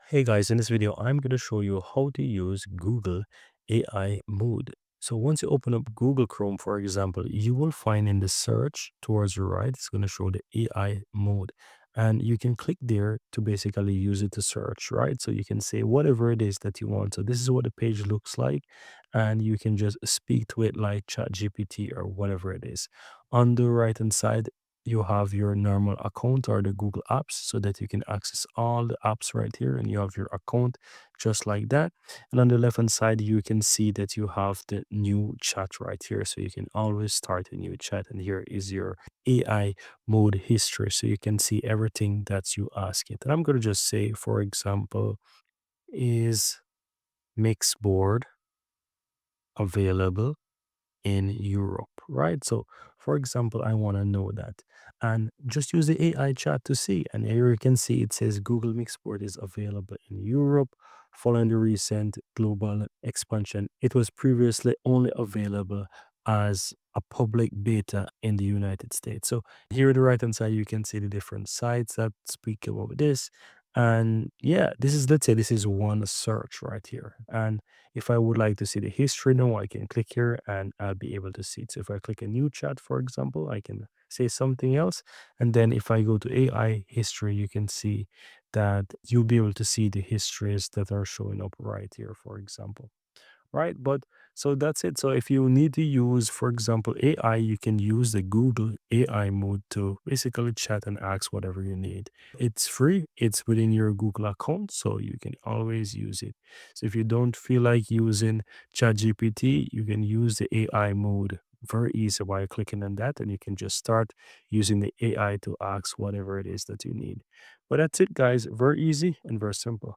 Hey guys, in this video, I'm going to show you how to use Google AI mode. So once you open up Google Chrome, for example, you will find in the search towards the right, it's going to show the AI mode. And you can click there to basically use it to search, right? So you can say whatever it is that you want. So this is what the page looks like. And you can just speak to it like ChatGPT or whatever it is. On the right hand side, you have your normal account or the Google apps so that you can access all the apps right here and you have your account just like that. And on the left hand side, you can see that you have the new chat right here. So you can always start a new chat. And here is your AI mode history. So you can see everything that you ask it. And I'm going to just say, for example, is Mixboard available in Europe, right? So, for example, I want to know that and just use the AI chat to see. And here you can see it says Google Mixboard is available in Europe following the recent global expansion. It was previously only available as a public beta in the United States. So, here on the right hand side, you can see the different sites that speak about this. And yeah, this is, let's say, this is one search right here. And if I would like to see the history now, I can click here and I'll be able to see it. So if I click a new chat, for example, I can say something else. And then if I go to AI history, you can see that you'll be able to see the histories that are showing up right here, for example, right? But so that's it. So if you need to use, for example, AI, you can use the Google AI mode to basically chat and ask whatever you need. It's free, it's within your Google account, so you can always use it. So if you don't feel like using ChatGPT, you can use the AI mode very easy by clicking on that, and you can just start using the AI to ask whatever it is that you need. But that's it, guys. Very easy and very simple.